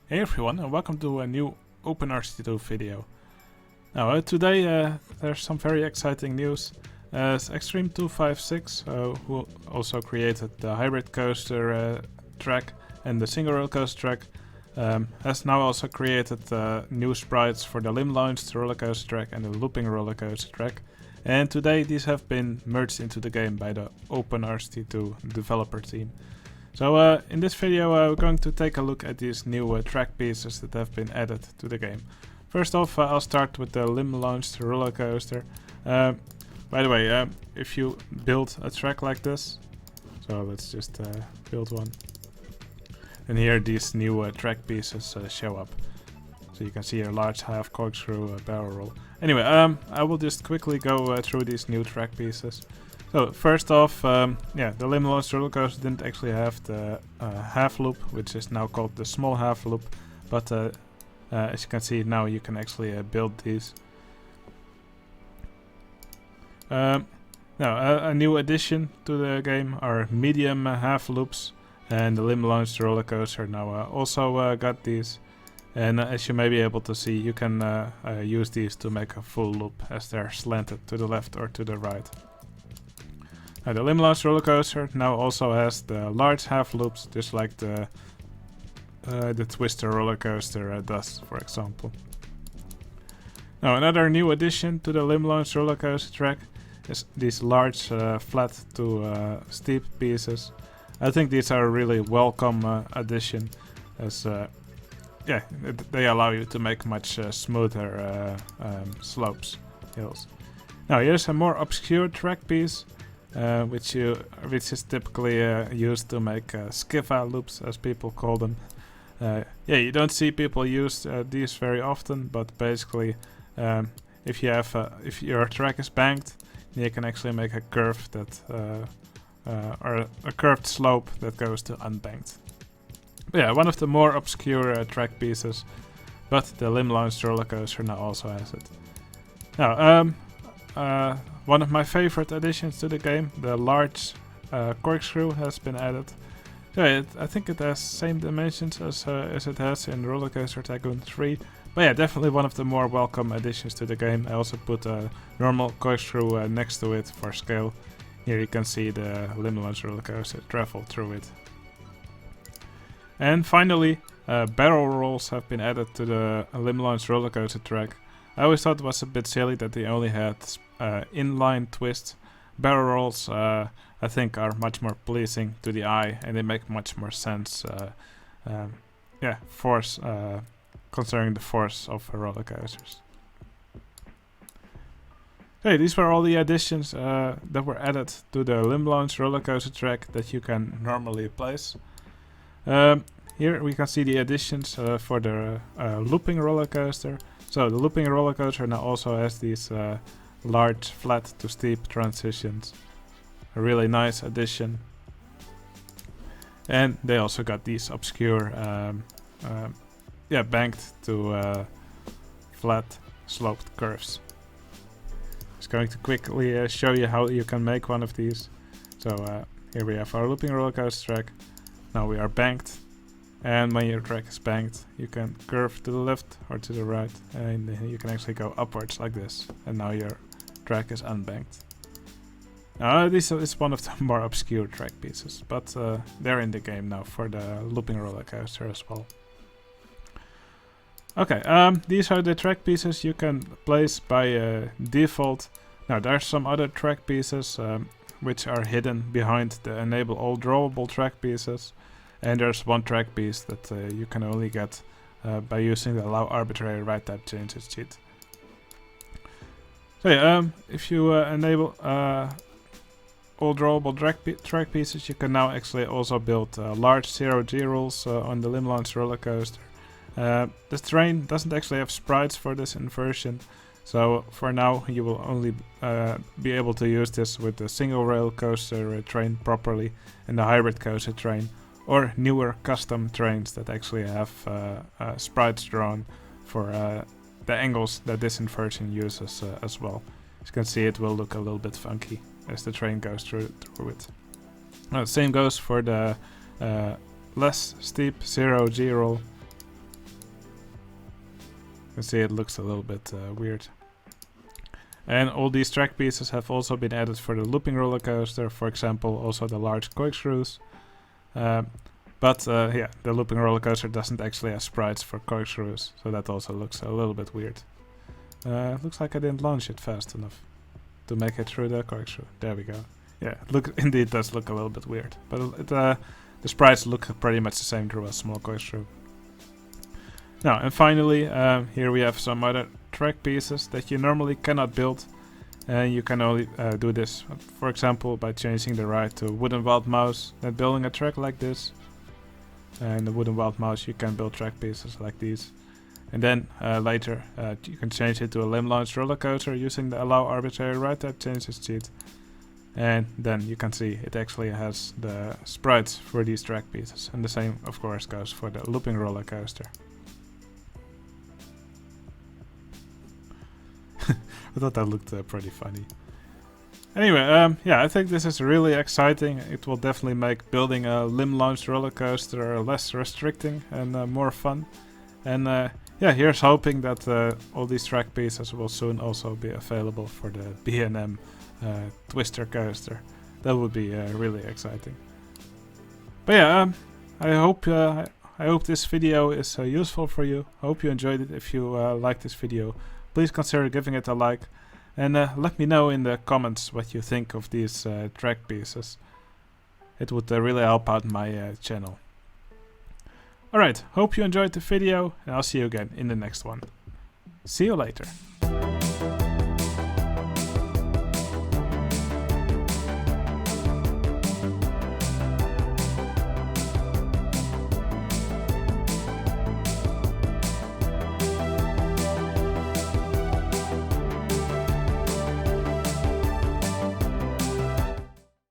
Hey everyone, and welcome to a new OpenRCT2 video. Now today there's some very exciting news. Extreme256, who also created the hybrid coaster track and the single rail coaster track, has now also created new sprites for the LIM Launched Rollercoaster track and the Looping Rollercoaster track. And today these have been merged into the game by the OpenRCT2 developer team. So in this video we're going to take a look at these new track pieces that have been added to the game. First off, I'll start with the LIM Launched Rollercoaster. By the way, if you build a track like this, so let's just build one, and here these new track pieces show up. So you can see a large half corkscrew barrel roll. Anyway, I will just quickly go through these new track pieces. So first off, yeah, the LIM Launched Rollercoaster didn't actually have the half loop, which is now called the small half loop, but as you can see now you can actually build these. Now a new addition to the game are medium half loops, and the LIM Launched Rollercoaster now also got these. And as you may be able to see, you can use these to make a full loop as they're slanted to the left or to the right. The LIM Launched Rollercoaster now also has the large half loops, just like the Twister Rollercoaster does, for example. Now another new addition to the LIM Launched Rollercoaster track is these large flat to steep pieces. I think these are a really welcome addition, as yeah, they allow you to make much smoother slopes, hills. Now here's a more obscure track piece, which is typically used to make skifa loops, as people call them. Yeah, you don't see people use these very often, but basically, if your track is banked, you can actually make a curve that or a curved slope that goes to unbanked. But yeah, one of the more obscure track pieces, but the LIM Launched Rollercoaster now also has it. Now, one of my favorite additions to the game, the large corkscrew, has been added. So I think it has same dimensions as it has in Rollercoaster Tycoon 3. But yeah, definitely one of the more welcome additions to the game. I also put a normal corkscrew next to it for scale. Here you can see the LIM Launched Rollercoaster travel through it. And finally, barrel rolls have been added to the LIM Launched Rollercoaster track. I always thought it was a bit silly that they only had inline twists. Barrel rolls, I think, are much more pleasing to the eye, and they make much more sense. Yeah, force, concerning the force of roller coasters. Okay, these were all the additions that were added to the LIM Launched Rollercoaster track that you can normally place. Here we can see the additions for the Looping Rollercoaster. So the Looping Rollercoaster now also has these large flat to steep transitions. A really nice addition. And they also got these obscure, yeah, banked to flat sloped curves. Just going to quickly show you how you can make one of these. So here we have our Looping Rollercoaster track. Now we are banked. And when your track is banked, you can curve to the left or to the right, and you can actually go upwards like this. And now your track is unbanked. Now this is one of the more obscure track pieces, but they're in the game now for the Looping Rollercoaster as well. Okay, these are the track pieces you can place by default. Now there's some other track pieces which are hidden behind the enable all drawable track pieces. And there's one track piece that you can only get by using the allow arbitrary write type changes cheat. So yeah, if you enable all drawable track pieces, you can now actually also build large 0G rolls on the LIM Launched Rollercoaster. This train doesn't actually have sprites for this inversion, so for now you will only be able to use this with the single rail coaster train properly and the hybrid coaster train, or newer custom trains that actually have sprites drawn for the angles that this inversion uses as well. As you can see, it will look a little bit funky as the train goes through it. Same goes for the less steep 0G roll. can see it looks a little bit weird. And all these track pieces have also been added for the Looping Rollercoaster, for example, also the large corkscrews. But yeah, the Looping Rollercoaster doesn't actually have sprites for corkscrews, so that also looks a little bit weird. Looks like I didn't launch it fast enough to make it through the corkscrew. There we go. Yeah, indeed does look a little bit weird, but the sprites look pretty much the same through a small corkscrew. Now, and finally, here we have some other track pieces that you normally cannot build, and you can only do this, for example, by changing the ride to wooden wild mouse, then building a track like this. And the wooden wild mouse, you can build track pieces like these. And then later, you can change it to a LIM Launched Rollercoaster using the Allow Arbitrary Ride Type Changes cheat. And then you can see it actually has the sprites for these track pieces. And the same, of course, goes for the Looping Rollercoaster. I thought that looked pretty funny. Anyway, yeah, I think this is really exciting. It will definitely make building a LIM Launched Rollercoaster less restricting and more fun. And yeah, here's hoping that all these track pieces will soon also be available for the B&M Twister coaster. That would be really exciting. But yeah, I hope this video is useful for you. I hope you enjoyed it. If you liked this video, please consider giving it a like. And let me know in the comments what you think of these track pieces. It would really help out my channel. Alright, hope you enjoyed the video, and I'll see you again in the next one. See you later.